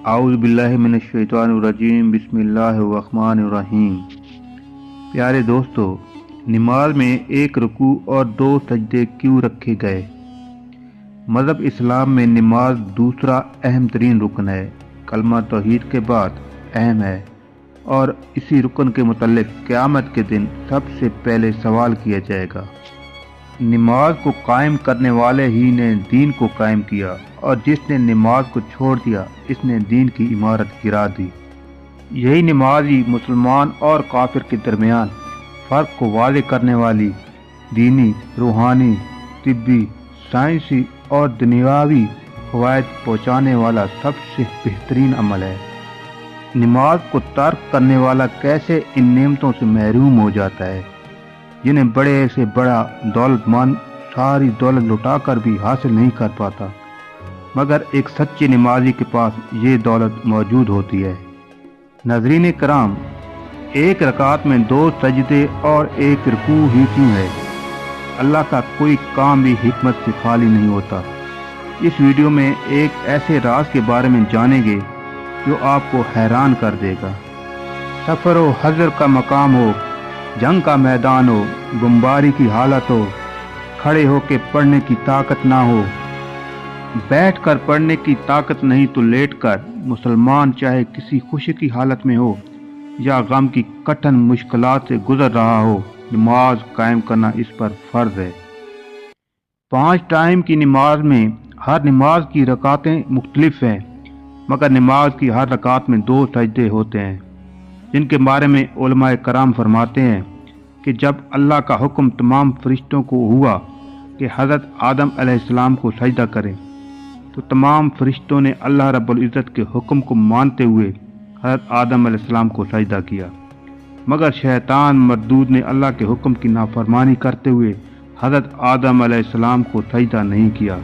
आऊज़ बिल्लाहि मिनश शैतानिर रजीम बिस्मिल्लाहिर रहमानिर रहीम। प्यारे दोस्तों, नमाज में एक रुकू और दो सजदे क्यों रखे गए? मज़हब इस्लाम में नमाज दूसरा अहम तरीन रुकन है। कलमा तौहीद के बाद अहम है और इसी रुकन के मुतल्लिक क़यामत के दिन सबसे पहले सवाल किया जाएगा। नमाज को कायम करने वाले ही ने दीन को कायम किया और जिसने नमाज को छोड़ दिया इसने दीन की इमारत गिरा दी। यही नमाज ही मुसलमान और काफिर के दरमियान फ़र्क को वाज़ेह करने वाली दीनी, रूहानी, तिब्बी, साइंसी और दुनियावी फ़वाइद पहुँचाने वाला सबसे बेहतरीन अमल है। नमाज को तर्क करने वाला कैसे इन नेमतों से महरूम हो जाता है जिन्हें बड़े से बड़ा दौलतमंद सारी दौलत लुटाकर भी हासिल नहीं कर पाता, मगर एक सच्चे नमाजी के पास ये दौलत मौजूद होती है। नाज़रीन कराम, एक रकात में दो सजदे और एक रुकू ही क्यों है? अल्लाह का कोई काम भी हिकमत से खाली नहीं होता। इस वीडियो में एक ऐसे राज के बारे में जानेंगे जो आपको हैरान कर देगा। सफ़र हो, हज़र का मकाम हो, जंग का मैदान हो, बमबारी की हालत हो, खड़े होकर पढ़ने की ताकत ना हो, बैठकर पढ़ने की ताकत नहीं तो लेटकर, मुसलमान चाहे किसी खुशी की हालत में हो या गम की कठिन मुश्किलात से गुजर रहा हो, नमाज कायम करना इस पर फर्ज है। 5 टाइम की नमाज में हर नमाज की रकातें मुख्तलिफ हैं, मगर नमाज की हर रकात में 2 सजदे होते हैं, जिनके बारे में उलमाए कराम फरमाते हैं कि जब अल्लाह का हुक्म तमाम फरिश्तों को हुआ कि हज़रत आदम अलैहिस्सलाम को सजदा करें, तो तमाम फरिश्तों ने अल्लाह रब्बुल इज़्ज़त के हुक्म को मानते हुए हज़रत आदम अलैहिस्सलाम को सजदा किया, मगर शैतान मरदूद ने अल्लाह के हुक्म की नाफरमानी करते हुए हज़रत आदम अलैहिस्सलाम को सजदा नहीं किया।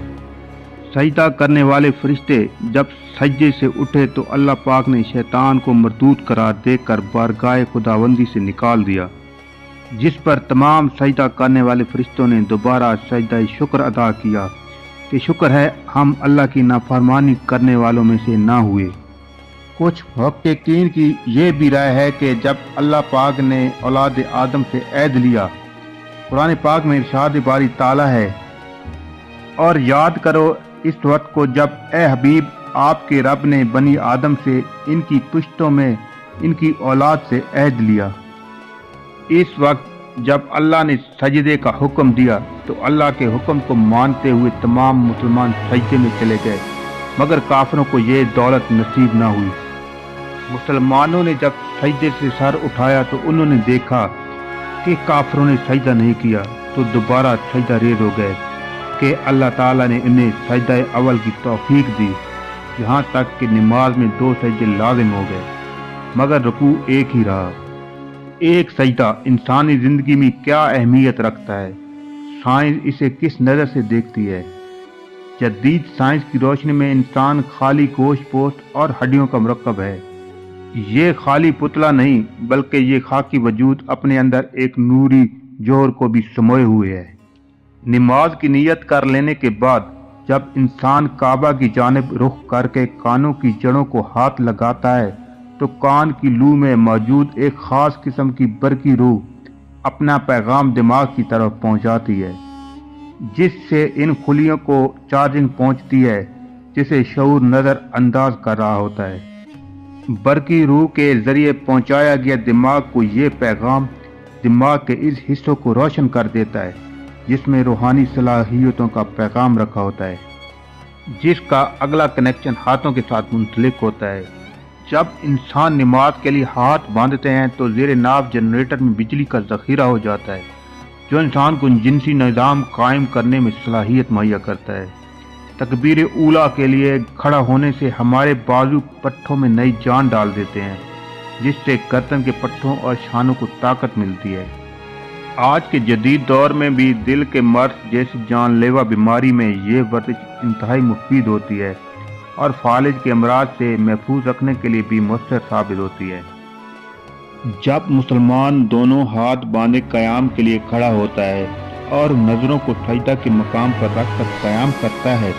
सजदा करने वाले फरिश्ते जब सजदे से उठे तो अल्लाह पाक ने शैतान को मरदूद करार देकर बारगाह खुदावंदी से निकाल दिया, जिस पर तमाम सजदा करने वाले फरिश्तों ने दोबारा सजदा शुक्र अदा किया कि शुक्र है हम अल्लाह की नाफरमानी करने वालों में से ना हुए। कुछ मुहक्किकीन की ये भी राय है कि जब अल्लाह पाक ने औलाद आदम से ऐद लिया, कुरान पाक में इरशाद बारी ताला है, और याद करो इस वक्त को जब ए हबीब आपके रब ने बनी आदम से इनकी पुश्तों में इनकी औलाद से अहद लिया। इस वक्त जब अल्लाह ने सजदे का हुक्म दिया तो अल्लाह के हुक्म को मानते हुए तमाम मुसलमान सजदे में चले गए, मगर काफिरों को ये दौलत नसीब ना हुई। मुसलमानों ने जब सजदे से सर उठाया तो उन्होंने देखा कि काफिरों ने सजदा नहीं किया, तो दोबारा सजदा रेज़ हो गए कि अल्लाह ताला ने इन्हें सजदा अवल की तौफीक दी। यहाँ तक कि नमाज में 2 सजदे लाजिम हो गए, मगर रुकू एक ही रहा। एक सजदा इंसानी जिंदगी में क्या अहमियत रखता है? साइंस इसे किस नज़र से देखती है? जदीद साइंस की रोशनी में इंसान खाली गोश्त पोस्ट और हड्डियों का मुरक्कब है। ये खाली पुतला नहीं बल्कि ये खाकी वजूद अपने अंदर एक नूरी जोहर को भी समोए हुए है। नमाज की नीयत कर लेने के बाद जब इंसान काबा की जानिब रुख करके कानों की जड़ों को हाथ लगाता है तो कान की लू में मौजूद एक ख़ास किस्म की बरकी रूह अपना पैगाम दिमाग की तरफ पहुंचाती है, जिससे इन खुलियों को चार्जिंग पहुंचती है, जिसे शऊर नज़र अंदाज कर रहा होता है। बरकी रूह के ज़रिए पहुंचाया गया दिमाग को ये पैगाम दिमाग के इस हिस्सों को रोशन कर देता है जिसमें रूहानी सलाहियतों का पैगाम रखा होता है, जिसका अगला कनेक्शन हाथों के साथ मुंसलिक होता है। जब इंसान नमाज के लिए हाथ बांधते हैं तो ज़ेरे नाव जनरेटर में बिजली का ज़ख़ीरा हो जाता है, जो इंसान को जिनसी निज़ाम कायम करने में सलाहियत मुहैया करता है। तकबीर ऊला के लिए खड़ा होने से हमारे बाजू पट्टों में नई जान डाल देते हैं, जिससे गर्दन के पट्टों और शानों को ताकत मिलती है। आज के जदीद दौर में भी दिल के मर्ज जैसी जानलेवा बीमारी में ये वर्जिश इंतहाई मुफीद होती है और फालिज के अमराज से महफूज रखने के लिए भी मुअस्सर साबित होती है। जब मुसलमान दोनों हाथ बांधे क़याम के लिए खड़ा होता है और नज़रों को सजदा के मकाम पर रख कर क़याम करता है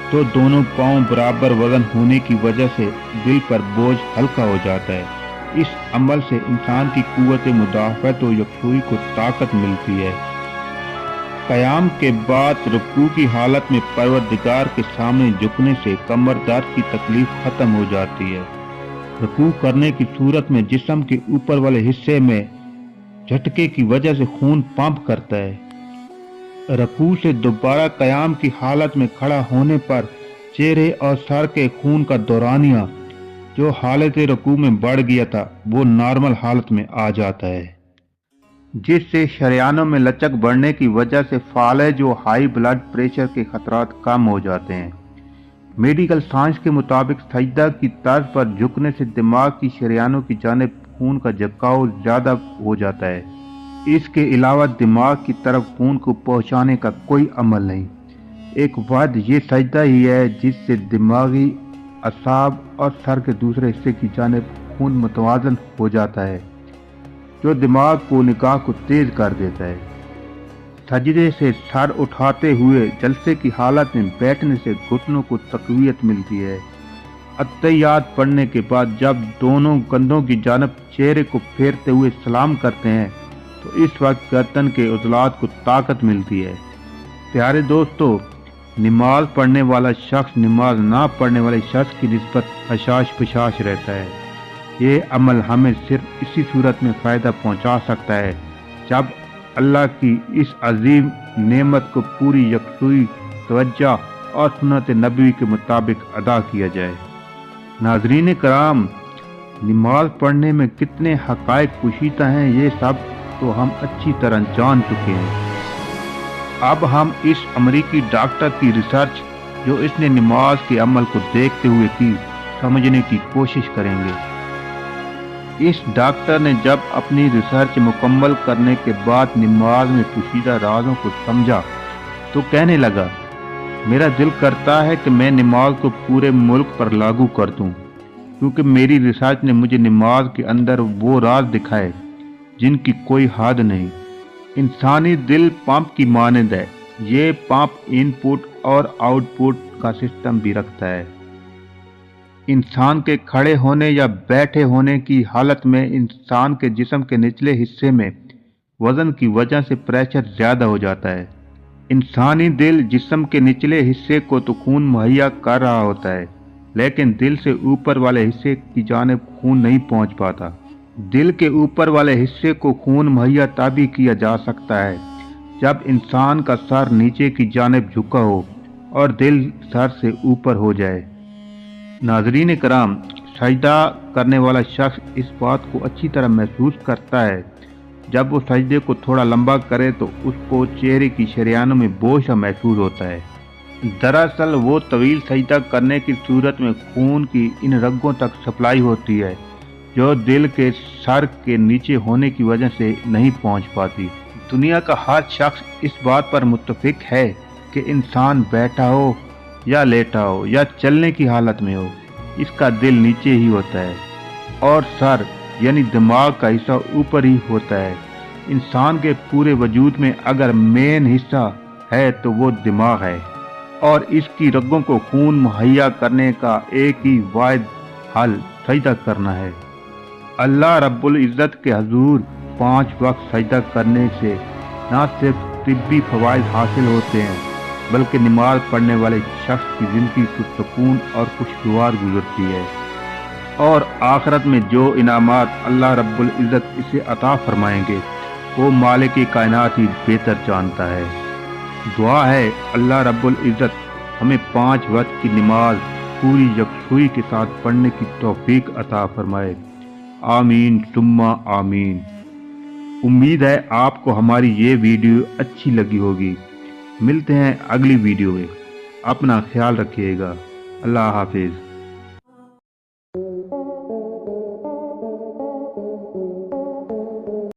तो दोनों पांव बराबर वजन होने की वजह से दिल पर बोझ हल्का हो जाता है। इस अमल से इंसान की कुव्वत मुदाफ़त व यकसुई को ताकत मिलती है। क़याम के बाद रुकू की हालत में परवरदिगार के सामने झुकने से कमर दर्द की तकलीफ खत्म हो जाती है। रुकू करने की सूरत में जिस्म के ऊपर वाले हिस्से में झटके की वजह से खून पंप करता है। रुकू से दोबारा क़याम की हालत में खड़ा होने पर चेहरे और सर के खून का दौरानिया जो हालत रुकू में बढ़ गया था वो नॉर्मल हालत में आ जाता है, जिससे शरियानों में लचक बढ़ने की वजह से फालज व हाई ब्लड प्रेशर के खतरात कम हो जाते हैं। मेडिकल साइंस के मुताबिक सजदा की तर्ज पर झुकने से दिमाग की शरियानों की जानिब खून का झुकाव ज़्यादा हो जाता है। इसके अलावा दिमाग की तरफ खून को पहुंचाने का कोई अमल नहीं। एक वाद ये सजदा ही है जिससे दिमागी असाब और सर के दूसरे हिस्से की जानिब खून मुतवाज़न हो जाता है, जो दिमाग को निगाह को तेज कर देता है। सजदे से सर उठाते हुए जलसे की हालत में बैठने से घुटनों को तक़वियत मिलती है। अत्तहियात पढ़ने के बाद जब दोनों कंधों की जानिब चेहरे को फेरते हुए सलाम करते हैं तो इस वक्त गर्दन के उज़लात को ताकत मिलती है। प्यारे दोस्तों, नमाज पढ़ने वाला शख्स नमाज ना पढ़ने वाले शख्स की निस्बत हशाश पशाश रहता है। ये अमल हमें सिर्फ इसी सूरत में फ़ायदा पहुंचा सकता है जब अल्लाह की इस अजीम नेमत को पूरी यकसुई, तवज्जो और सुन्नत नबवी के मुताबिक अदा किया जाए। नाज़रीन कराम, नमाज पढ़ने में कितने हक़ाइक़ पोशीदा हैं ये सब तो हम अच्छी तरह जान चुके हैं। अब हम इस अमरीकी डॉक्टर की रिसर्च जो इसने नमाज के अमल को देखते हुए की समझने की कोशिश करेंगे। इस डॉक्टर ने जब अपनी रिसर्च मुकम्मल करने के बाद नमाज में पोशीदा राज़ों को समझा तो कहने लगा, मेरा दिल करता है कि मैं नमाज को पूरे मुल्क पर लागू कर दूं, क्योंकि मेरी रिसर्च ने मुझे नमाज के अंदर वो राज दिखाए जिनकी कोई हद नहीं। इंसानी दिल पंप की मानद है। ये पंप इनपुट और आउटपुट का सिस्टम भी रखता है। इंसान के खड़े होने या बैठे होने की हालत में इंसान के जिस्म के निचले हिस्से में वज़न की वजह से प्रेशर ज़्यादा हो जाता है। इंसानी दिल जिस्म के निचले हिस्से को तो खून मुहैया कर रहा होता है, लेकिन दिल से ऊपर वाले हिस्से की जानिब खून नहीं पहुंच पाता। दिल के ऊपर वाले हिस्से को खून मुहैया तभी किया जा सकता है जब इंसान का सर नीचे की जानिब झुका हो और दिल सर से ऊपर हो जाए। नाज़रीन कराम, सजदा करने वाला शख्स इस बात को अच्छी तरह महसूस करता है। जब वो सजदे को थोड़ा लंबा करे तो उसको चेहरे की शरियानों में बोझ महसूस होता है। दरअसल वो तवील सजदा करने की सूरत में खून की इन रगों तक सप्लाई होती है जो दिल के सर के नीचे होने की वजह से नहीं पहुंच पाती। दुनिया का हर शख्स इस बात पर मुत्तफिक है कि इंसान बैठा हो या लेटा हो या चलने की हालत में हो, इसका दिल नीचे ही होता है और सर यानी दिमाग का हिस्सा ऊपर ही होता है। इंसान के पूरे वजूद में अगर मेन हिस्सा है तो वो दिमाग है और इसकी रगों को खून मुहैया करने का एक ही वाहिद हल सजदा करना है। अल्लाह रब्बुल इज़्ज़त के हजूर 5 वक्त सजदा करने से न सिर्फ तिब्बी फ़वाइद हासिल होते हैं बल्कि नमाज पढ़ने वाले शख्स की ज़िंदगी पुरसुकून और खुशगवार गुजरती है और आखिरत में जो इनामात अल्लाह रब्बुल इज़्ज़त इसे अता फरमाएंगे वो मालिक कायनात ही बेहतर जानता है। दुआ है अल्लाह रब्बुल इज़्ज़त हमें 5 वक्त की नमाज पूरी यकसुई के साथ पढ़ने की तौफीक अता फरमाए। आमीन सुम्मा आमीन। उम्मीद है आपको हमारी ये वीडियो अच्छी लगी होगी। मिलते हैं अगली वीडियो में। अपना ख्याल रखिएगा। अल्लाह हाफिज़।